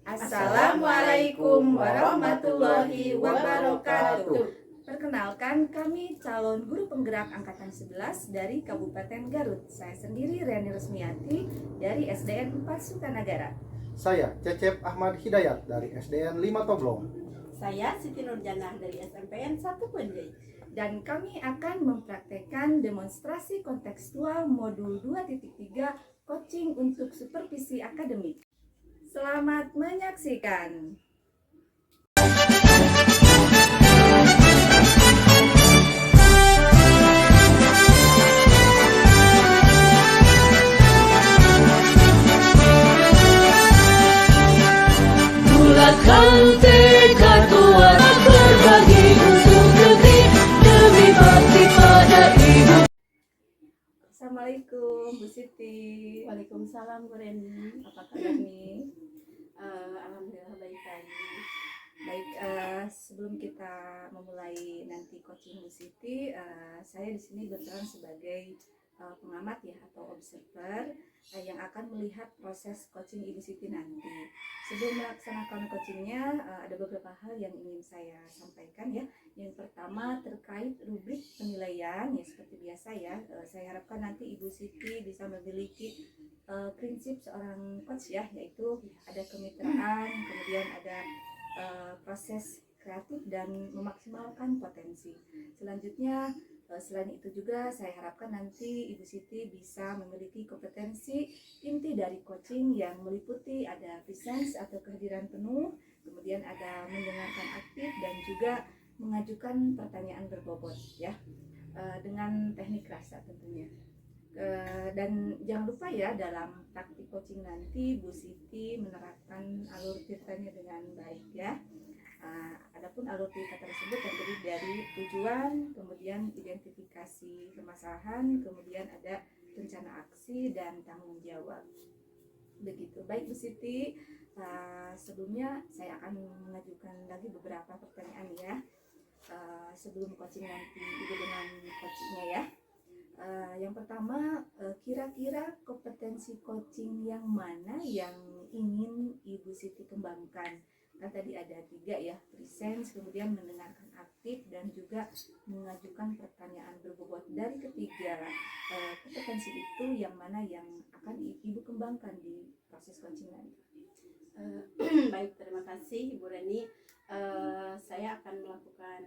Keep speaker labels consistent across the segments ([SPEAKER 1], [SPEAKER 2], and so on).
[SPEAKER 1] Assalamualaikum warahmatullahi wabarakatuh. Perkenalkan, kami calon guru penggerak Angkatan 11 dari Kabupaten Garut. Saya sendiri Reni Resmiati dari SDN 4 Sukanagara.
[SPEAKER 2] Saya Cecep Ahmad Hidayat dari SDN 5 Toblong.
[SPEAKER 3] Saya Siti Nurjanah dari SMPN 1 Punjai.
[SPEAKER 1] Dan kami akan mempraktekkan demonstrasi kontekstual modul 2.3 coaching untuk supervisi akademik. Selamat menyaksikan.
[SPEAKER 4] Bulatkan tekad kuat berbagi untuk negeri demi bakti pada ibu.
[SPEAKER 1] Assalamualaikum Bu Siti.
[SPEAKER 3] Waalaikumsalam Bu Reni.
[SPEAKER 1] Apa kabar nih?
[SPEAKER 3] Alhamdulillah baik-baik.
[SPEAKER 1] Baik, sebelum kita memulai nanti coaching Bu Siti, saya di sini berperan sebagai pengamat ya atau observer yang akan melihat proses coaching Ibu Siti nanti. Sebelum melaksanakan coachingnya, ada beberapa hal yang ingin saya sampaikan ya. Yang pertama terkait rubrik penilaian ya, seperti biasa ya. Saya harapkan nanti Ibu Siti bisa memiliki prinsip seorang coach ya, yaitu ada kemitraan, kemudian ada proses kreatif dan memaksimalkan potensi. Selanjutnya, selain itu juga saya harapkan nanti Ibu Siti bisa memiliki kompetensi inti dari coaching yang meliputi ada presence atau kehadiran penuh, kemudian ada mendengarkan aktif dan juga mengajukan pertanyaan berbobot ya, dengan teknik rasa tentunya. Dan jangan lupa ya, dalam praktik coaching nanti Bu Siti menerapkan alur tirtanya dengan baik ya. Adapun alur tirta tersebut terdiri dari tujuan, kemudian identifikasi permasalahan, kemudian ada rencana aksi dan tanggung jawab. Begitu. Baik Bu Siti, sebelumnya saya akan mengajukan lagi beberapa pertanyaan ya, sebelum coaching nanti Ibu dengan coachingnya ya. Yang pertama, kira-kira kompetensi coaching yang mana yang ingin Ibu Siti kembangkan? Kan tadi ada 3 ya, presence, kemudian mendengarkan aktif, dan juga mengajukan pertanyaan berbobot. Dari ketiga kompetensi itu, yang mana yang akan Ibu kembangkan di proses coaching nanti?
[SPEAKER 3] Baik, terima kasih Ibu Reni. Saya akan melakukan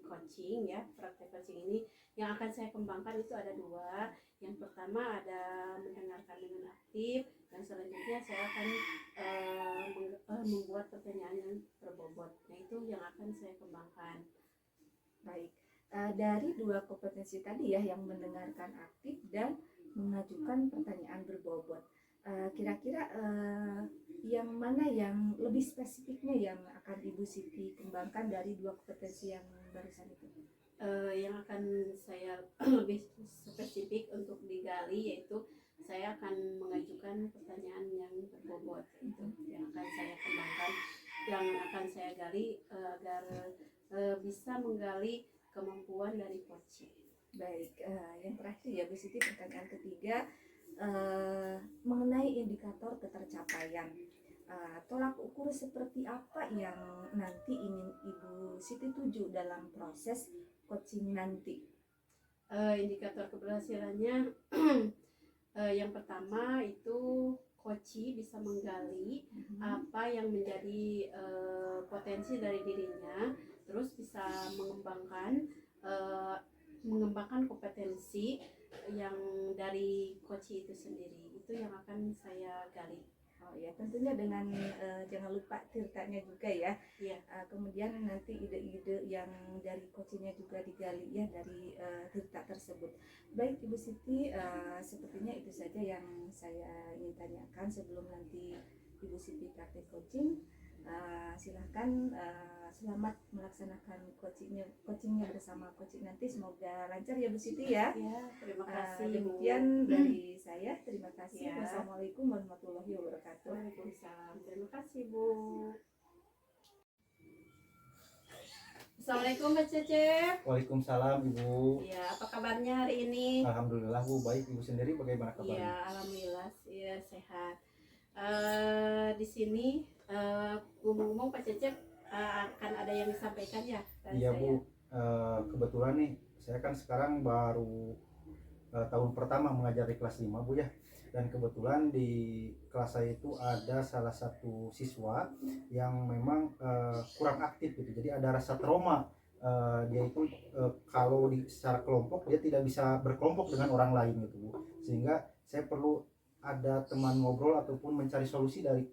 [SPEAKER 3] coaching ya, praktek coaching ini. Yang akan saya kembangkan itu ada 2. Yang pertama ada mendengarkan dengan aktif, dan selanjutnya saya akan membuat pertanyaan yang berbobot. Nah, itu yang akan saya kembangkan.
[SPEAKER 1] Baik, dari 2 kompetensi tadi ya, yang mendengarkan aktif dan mengajukan pertanyaan berbobot, kira-kira yang mana yang lebih spesifiknya yang akan Ibu Siti kembangkan dari 2 kompetensi yang barusan itu?
[SPEAKER 3] Yang akan saya lebih spesifik untuk digali, yaitu saya akan mengajukan pertanyaan yang berbobot. Itu yang akan saya kembangkan, yang akan saya gali agar bisa menggali kemampuan dari coaching.
[SPEAKER 1] Baik, yang terakhir ya Bu Siti, pertanyaan ketiga mengenai indikator ketercapaian. Tolak ukur seperti apa yang nanti ingin Ibu Siti tuju dalam proses coaching nanti?
[SPEAKER 3] Indikator keberhasilannya yang pertama itu coach bisa menggali apa yang menjadi potensi dari dirinya, terus bisa mengembangkan kompetensi yang dari coach itu sendiri. Itu yang akan saya gali.
[SPEAKER 1] Oh ya, tentunya dengan jangan lupa tirtanya juga ya.
[SPEAKER 3] Iya.
[SPEAKER 1] Kemudian nanti ide-ide yang dari coachingnya juga digali ya dari tirta tersebut. Baik Ibu Siti, sepertinya itu saja yang saya ingin tanyakan sebelum nanti Ibu Siti praktek coaching. Silahkan, selamat melaksanakan coachingnya bersama coaching nanti, semoga lancar ya Bu Siti ya.
[SPEAKER 3] Ya, terima kasih.
[SPEAKER 1] Demikian dari saya, terima kasih.
[SPEAKER 3] Ya.
[SPEAKER 1] Wassalamualaikum warahmatullahi wabarakatuh.
[SPEAKER 3] Waalaikumsalam. Terima kasih Bu. Assalamualaikum Mbak Cecep.
[SPEAKER 2] Waalaikumsalam Ibu.
[SPEAKER 3] Ya, apa kabarnya hari ini?
[SPEAKER 2] Alhamdulillah Bu, baik. Ibu sendiri bagaimana kabarnya?
[SPEAKER 3] Ya, alhamdulillah ya, sehat. Di sini ngomong-ngomong Pak Cecep, akan ada yang disampaikan ya ke
[SPEAKER 2] Iya
[SPEAKER 3] saya?
[SPEAKER 2] Bu, kebetulan nih saya kan sekarang baru tahun pertama mengajar di kelas 5 Bu ya. Dan kebetulan di kelas saya itu ada salah satu siswa yang memang kurang aktif gitu. Jadi ada rasa trauma. Dia itu kalau secara kelompok dia tidak bisa berkelompok dengan orang lain gitu Bu. Sehingga saya perlu ada teman ngobrol ataupun mencari solusi dari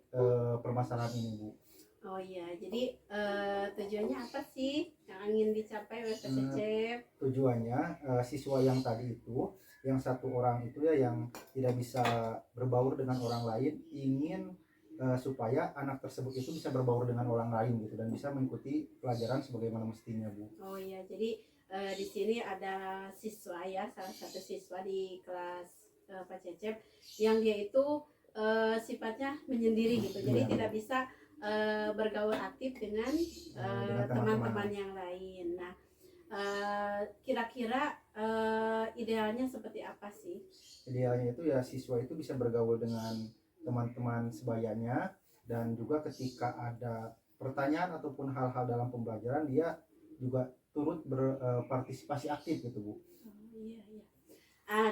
[SPEAKER 2] permasalahan ini Bu.
[SPEAKER 3] Oh iya, jadi tujuannya apa sih yang ingin dicapai oleh Pak Cecep?
[SPEAKER 2] Tujuannya siswa yang tadi itu, yang satu orang itu ya yang tidak bisa berbaur dengan orang lain, ingin supaya anak tersebut itu bisa berbaur dengan orang lain gitu dan bisa mengikuti pelajaran sebagaimana mestinya Bu.
[SPEAKER 3] Oh iya, jadi di sini ada siswa ya, salah satu siswa di kelas Pak Cecep yang dia itu sifatnya menyendiri gitu, jadi
[SPEAKER 2] Iya.
[SPEAKER 3] tidak bisa bergaul aktif dengan
[SPEAKER 2] Dengan
[SPEAKER 3] teman-teman
[SPEAKER 2] teman-teman.
[SPEAKER 3] yang lain. Nah, kira-kira idealnya seperti apa sih?
[SPEAKER 2] Idealnya itu ya siswa itu bisa bergaul dengan teman-teman sebayanya dan juga ketika ada pertanyaan ataupun hal-hal dalam pembelajaran dia juga turut berpartisipasi aktif gitu Bu.
[SPEAKER 3] Oh iya iya.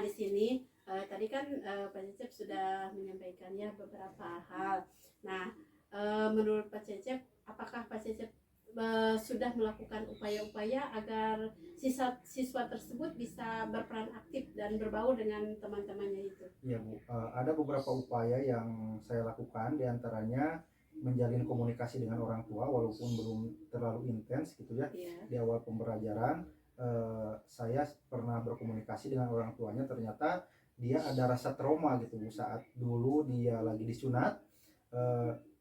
[SPEAKER 3] Di sini tadi kan Pak Cecep sudah menyampaikan ya beberapa hal. Nah, menurut Pak Cecep, apakah Pak Cecep sudah melakukan upaya-upaya agar siswa tersebut bisa berperan aktif dan berbaur dengan teman-temannya itu?
[SPEAKER 2] Iya Bu, ada beberapa upaya yang saya lakukan, diantaranya menjalin komunikasi dengan orang tua walaupun belum terlalu intens gitu ya.
[SPEAKER 3] Iya.
[SPEAKER 2] Di awal pembelajaran saya pernah berkomunikasi dengan orang tuanya, ternyata dia ada rasa trauma gitu Bu saat dulu dia lagi disunat.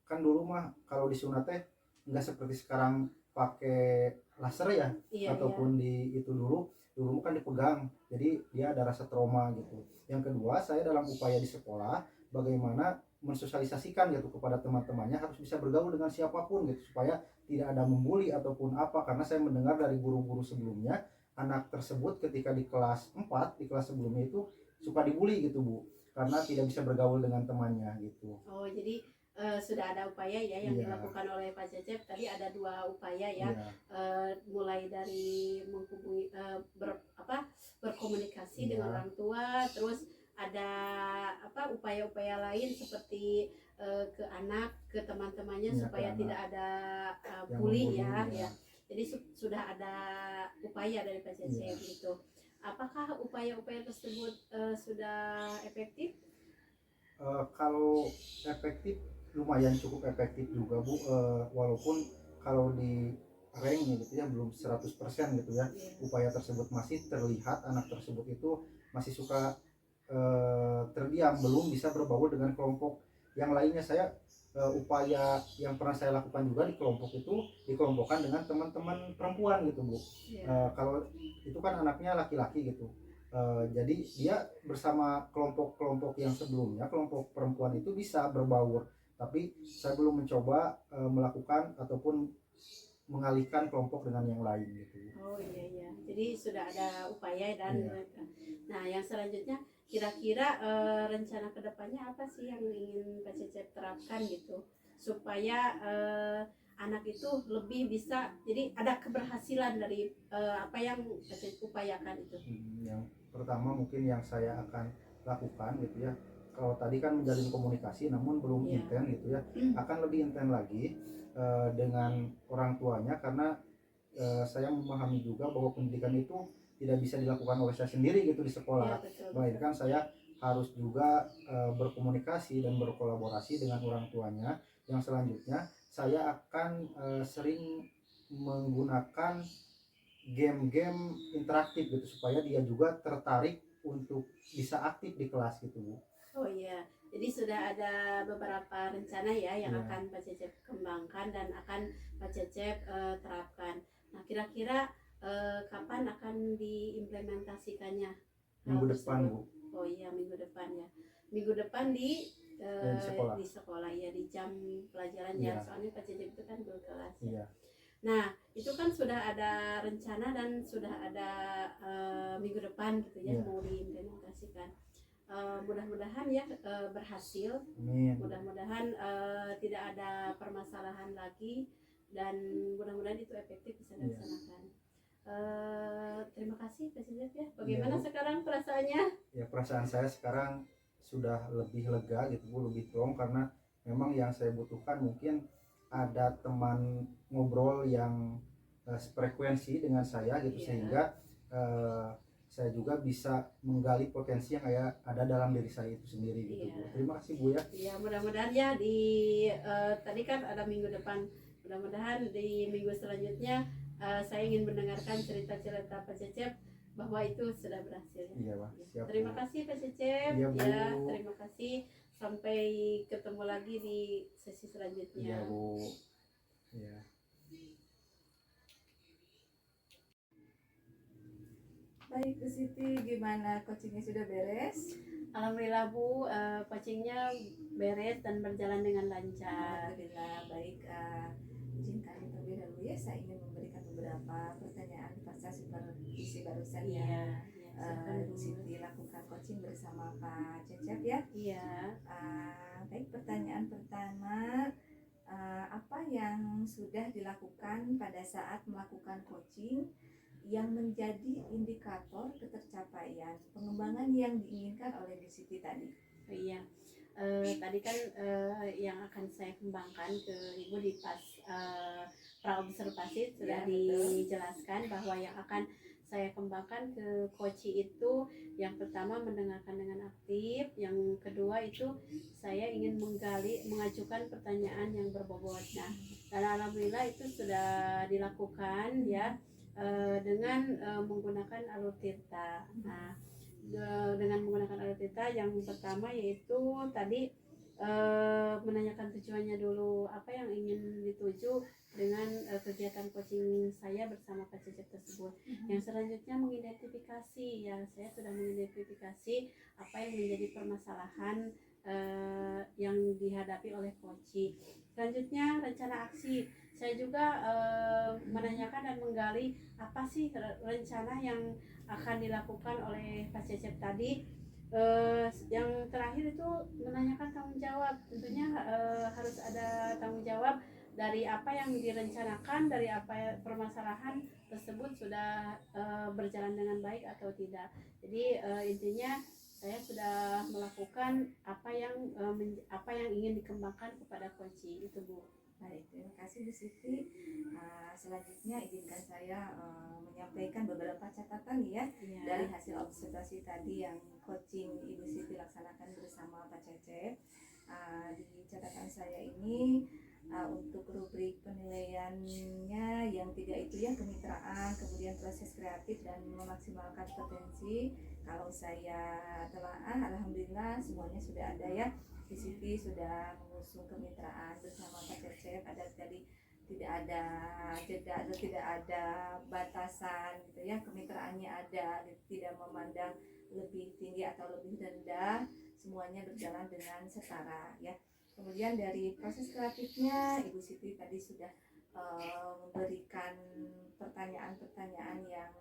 [SPEAKER 2] Kan dulu mah kalau disunat teh nggak seperti sekarang pakai laser ya,
[SPEAKER 3] Iya,
[SPEAKER 2] ataupun di itu dulu kan dipegang, jadi dia ada rasa trauma gitu. Yang kedua, saya dalam upaya di sekolah bagaimana mensosialisasikan gitu kepada teman-temannya harus bisa bergaul dengan siapapun gitu supaya tidak ada membuli ataupun apa, karena saya mendengar dari guru-guru sebelumnya anak tersebut ketika di kelas 4 di kelas sebelumnya itu suka dibully gitu Bu karena tidak bisa bergaul dengan temannya gitu.
[SPEAKER 3] Oh, jadi sudah ada upaya ya yang
[SPEAKER 2] Iya.
[SPEAKER 3] dilakukan oleh Pak Cecep. Tadi ada 2 upaya ya,
[SPEAKER 2] Iya.
[SPEAKER 3] mulai dari menghubungi berkomunikasi
[SPEAKER 2] Iya.
[SPEAKER 3] dengan orang tua, terus ada upaya-upaya lain seperti ke anak, ke teman-temannya
[SPEAKER 2] Iya,
[SPEAKER 3] supaya
[SPEAKER 2] ke
[SPEAKER 3] tidak
[SPEAKER 2] anak.
[SPEAKER 3] ada
[SPEAKER 2] Yang
[SPEAKER 3] bully
[SPEAKER 2] membuli,
[SPEAKER 3] ya,
[SPEAKER 2] ya.
[SPEAKER 3] ya. Jadi sudah ada upaya dari Pak Cecep
[SPEAKER 2] Iya.
[SPEAKER 3] gitu. Apakah upaya-upaya tersebut sudah efektif?
[SPEAKER 2] Kalau efektif lumayan cukup efektif juga Bu, walaupun kalau di ranknya gitu ya belum 100% gitu ya.
[SPEAKER 3] Iya.
[SPEAKER 2] Upaya tersebut masih terlihat anak tersebut itu masih suka terdiam, belum bisa berbaur dengan kelompok yang lainnya. Saya upaya yang pernah saya lakukan juga di kelompok itu dikelompokkan dengan teman-teman perempuan gitu Bu.
[SPEAKER 3] Iya.
[SPEAKER 2] Kalau itu kan anaknya laki-laki gitu. Jadi dia bersama kelompok-kelompok yang sebelumnya, kelompok perempuan itu bisa berbaur, tapi saya belum mencoba melakukan ataupun mengalihkan kelompok dengan yang lain gitu.
[SPEAKER 3] Oh iya iya. Jadi sudah ada upaya dan
[SPEAKER 2] Iya.
[SPEAKER 3] nah yang selanjutnya kira-kira rencana kedepannya apa sih yang ingin Pak Cecep terapkan gitu supaya anak itu lebih bisa, jadi ada keberhasilan dari apa yang Pak Cecep upayakan itu.
[SPEAKER 2] Yang pertama mungkin yang saya akan lakukan gitu ya. Kalau tadi kan menjalin komunikasi namun belum
[SPEAKER 3] Iya.
[SPEAKER 2] intens gitu ya, akan lebih intens lagi dengan orang tuanya karena saya memahami juga bahwa pendidikan itu tidak bisa dilakukan oleh saya sendiri gitu di
[SPEAKER 3] Iya
[SPEAKER 2] sekolah,
[SPEAKER 3] betul.
[SPEAKER 2] melainkan saya harus juga berkomunikasi dan berkolaborasi dengan orang tuanya. Yang selanjutnya saya akan sering menggunakan game-game interaktif gitu supaya dia juga tertarik untuk bisa aktif di kelas gitu Bu.
[SPEAKER 3] Oh iya, jadi sudah ada beberapa rencana ya yang
[SPEAKER 2] Iya.
[SPEAKER 3] akan Pak Cecep kembangkan dan akan Pak Cecep terapkan. Nah kira-kira kapan akan diimplementasikannya?
[SPEAKER 2] Minggu
[SPEAKER 3] Hal
[SPEAKER 2] depan
[SPEAKER 3] tersebut?
[SPEAKER 2] Bu.
[SPEAKER 3] Oh iya minggu depan ya. Minggu depan di
[SPEAKER 2] Di sekolah.
[SPEAKER 3] ya, di jam pelajaran
[SPEAKER 2] Iya.
[SPEAKER 3] ya. Soalnya Pak Cecep itu kan berkelas.
[SPEAKER 2] Iya.
[SPEAKER 3] Nah itu kan sudah ada rencana dan sudah ada minggu depan gitu ya
[SPEAKER 2] Iya.
[SPEAKER 3] mau diimplementasikan. mudah-mudahan ya berhasil.
[SPEAKER 2] Amin.
[SPEAKER 3] Mudah-mudahan tidak ada permasalahan lagi dan mudah-mudahan itu efektif bisa
[SPEAKER 2] Iya.
[SPEAKER 3] dilaksanakan. Terima kasih Pak Cecep ya. Bagaimana
[SPEAKER 2] Iya, Bu.
[SPEAKER 3] sekarang perasaannya?
[SPEAKER 2] Ya perasaan saya sekarang sudah lebih lega gitu Bu, lebih plong, karena memang yang saya butuhkan mungkin ada teman ngobrol yang sefrekuensi dengan saya gitu,
[SPEAKER 3] Iya.
[SPEAKER 2] sehingga saya juga bisa menggali potensi yang ada dalam diri saya itu sendiri gitu Bu.
[SPEAKER 3] Iya.
[SPEAKER 2] Terima kasih Bu ya.
[SPEAKER 3] Ya mudah-mudahan ya di tadi kan ada minggu depan. Mudah-mudahan di minggu selanjutnya saya ingin mendengarkan cerita-cerita Pak Cecep bahwa itu sudah berhasil.
[SPEAKER 2] Iya Pak, siap
[SPEAKER 3] Terima
[SPEAKER 2] Bu.
[SPEAKER 3] kasih Pak Cecep.
[SPEAKER 2] Iya, Bu.
[SPEAKER 3] Ya, terima kasih. Sampai ketemu lagi di sesi selanjutnya.
[SPEAKER 2] Iya Bu. Iya.
[SPEAKER 1] Baik Bu Siti, gimana coachingnya sudah beres?
[SPEAKER 3] Alhamdulillah Bu, coachingnya beres dan berjalan dengan lancar.
[SPEAKER 1] Alhamdulillah baik. Izinkan terlebih dahulu ya, saya ingin memberikan beberapa pertanyaan pasca supervisi barusan
[SPEAKER 3] Iya,
[SPEAKER 1] ya.
[SPEAKER 3] ya, silakan Bu.
[SPEAKER 1] Bu Siti lakukan coaching bersama Pak Cecep ya.
[SPEAKER 3] Iya.
[SPEAKER 1] Baik, pertanyaan pertama, apa yang sudah dilakukan pada saat melakukan coaching yang menjadi indikator ketercapaian pengembangan yang diinginkan oleh Bu Siti tadi?
[SPEAKER 3] Iya, tadi kan yang akan saya kembangkan ke Ibu di pas praobservasi sudah
[SPEAKER 1] Ya, betul.
[SPEAKER 3] dijelaskan bahwa yang akan saya kembangkan ke coaching itu yang pertama mendengarkan dengan aktif, yang kedua itu saya ingin mengajukan pertanyaan yang berbobot. Nah, dan alhamdulillah itu sudah dilakukan ya dengan menggunakan alur tirta. Nah, dengan menggunakan alur tirta yang pertama yaitu tadi menanyakan tujuannya dulu, apa yang ingin dituju dengan kegiatan coaching saya bersama Pak Cecep tersebut. Yang selanjutnya mengidentifikasi, ya saya sudah mengidentifikasi apa yang menjadi permasalahan yang dihadapi oleh coaching. Selanjutnya rencana aksi, saya juga menanyakan dan menggali apa sih rencana yang akan dilakukan oleh Pak Cecep tadi. Yang terakhir itu menanyakan tanggung jawab, tentunya harus ada tanggung jawab dari apa yang direncanakan, dari apa permasalahan tersebut sudah berjalan dengan baik atau tidak. Jadi intinya saya sudah melakukan apa yang ingin dikembangkan kepada coaching itu Bu.
[SPEAKER 1] Baik, terima kasih Bu Siti. Selanjutnya izinkan saya menyampaikan beberapa catatan ya dari hasil observasi tadi yang coaching Ibu Siti laksanakan bersama Pak Cecep. Di catatan saya ini untuk rubrik penilaiannya yang 3 itu ya, kemitraan, kemudian proses kreatif dan memaksimalkan potensi. Kalau saya telaah, alhamdulillah semuanya sudah ada ya. Di Siti sudah mengusung kemitraan bersama Pak Cecep, ada tadi tidak ada jeda atau tidak ada batasan gitu ya, kemitraannya ada, tidak memandang lebih tinggi atau lebih rendah, semuanya berjalan dengan setara ya. Kemudian dari proses kreatifnya Ibu Siti tadi sudah memberikan pertanyaan-pertanyaan yang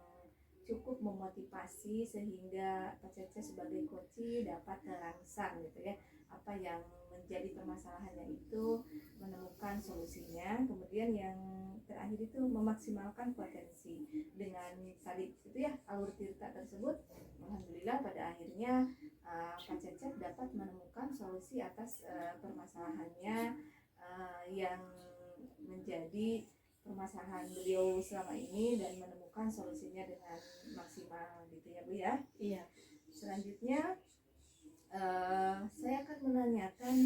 [SPEAKER 1] cukup memotivasi sehingga Pak Cece sebagai coach dapat terangsang gitu ya, apa yang menjadi permasalahannya itu menemukan solusinya. Kemudian yang terakhir itu memaksimalkan potensi dengan tadi itu ya alur tirta tersebut. Alhamdulillah pada akhirnya Pak Cecep dapat menemukan solusi atas permasalahannya yang menjadi permasalahan beliau selama ini dan menemukan solusinya dengan maksimal gitu ya Bu ya.
[SPEAKER 3] Iya.
[SPEAKER 1] Selanjutnya saya akan menanyakan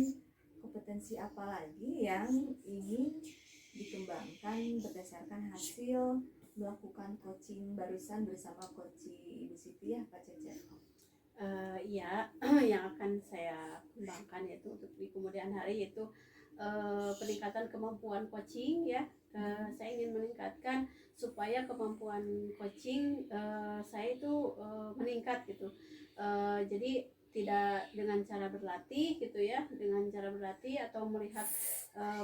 [SPEAKER 1] kompetensi apa lagi yang ingin dikembangkan berdasarkan hasil melakukan coaching barusan bersama coaching Ibu Siti ya Pak Cecep.
[SPEAKER 3] Iya, yang akan saya kembangkan yaitu untuk di kemudian hari yaitu peningkatan kemampuan coaching ya. Saya ingin meningkatkan supaya kemampuan coaching saya itu meningkat gitu. Jadi tidak dengan cara berlatih gitu ya, dengan cara berlatih atau melihat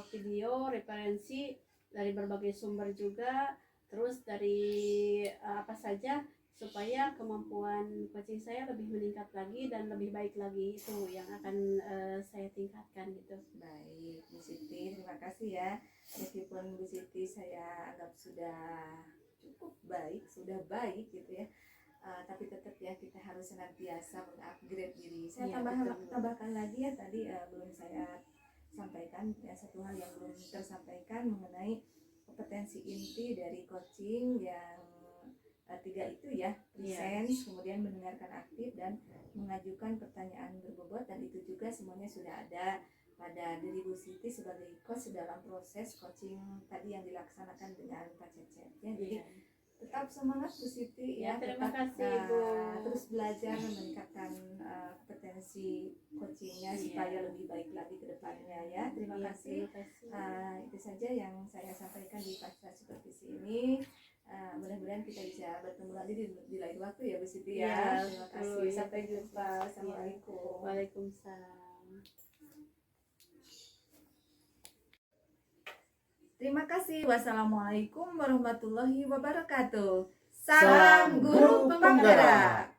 [SPEAKER 3] video referensi dari berbagai sumber juga, terus dari apa saja supaya kemampuan coaching saya lebih meningkat lagi dan lebih baik lagi, itu yang akan saya tingkatkan gitu.
[SPEAKER 1] Baik, Bu Siti, terima kasih ya. Meskipun Bu Siti saya anggap sudah cukup baik, sudah baik gitu ya. Tapi tetap ya kita harus senantiasa mengupgrade diri. Saya
[SPEAKER 3] Iya, betul.
[SPEAKER 1] tambahkan lagi ya tadi belum saya sampaikan ya, satu hal yang belum tersampaikan mengenai kompetensi inti dari coaching yang 3 itu ya, presence, kemudian mendengarkan aktif dan mengajukan pertanyaan berbobot, dan itu juga semuanya sudah ada pada diri Bu Siti sebagai coach dalam proses coaching tadi yang dilaksanakan dengan Pak Cecep ya. Jadi
[SPEAKER 3] Iya.
[SPEAKER 1] tetap semangat Bu Siti ya,
[SPEAKER 3] Terima
[SPEAKER 1] tetap,
[SPEAKER 3] kasih Bu.
[SPEAKER 1] terus belajar meningkatkan kompetensi coachingnya
[SPEAKER 3] Iya.
[SPEAKER 1] supaya lebih baik lagi ke depannya ya. Terima
[SPEAKER 3] Iya,
[SPEAKER 1] kasih.
[SPEAKER 3] terima kasih.
[SPEAKER 1] Itu saja yang saya sampaikan di pasca supervisi ini. Mudah-mudahan kita bisa bertemu lagi di lain waktu ya Bu Siti ya.
[SPEAKER 3] Iya,
[SPEAKER 1] Terima
[SPEAKER 3] betul,
[SPEAKER 1] kasih.
[SPEAKER 3] ya.
[SPEAKER 1] Sampai jumpa. Assalamualaikum.
[SPEAKER 3] Waalaikumsalam.
[SPEAKER 1] Terima kasih. Wassalamualaikum warahmatullahi wabarakatuh.
[SPEAKER 2] Salam
[SPEAKER 1] Salam Guru
[SPEAKER 2] Guru
[SPEAKER 1] Penggerak.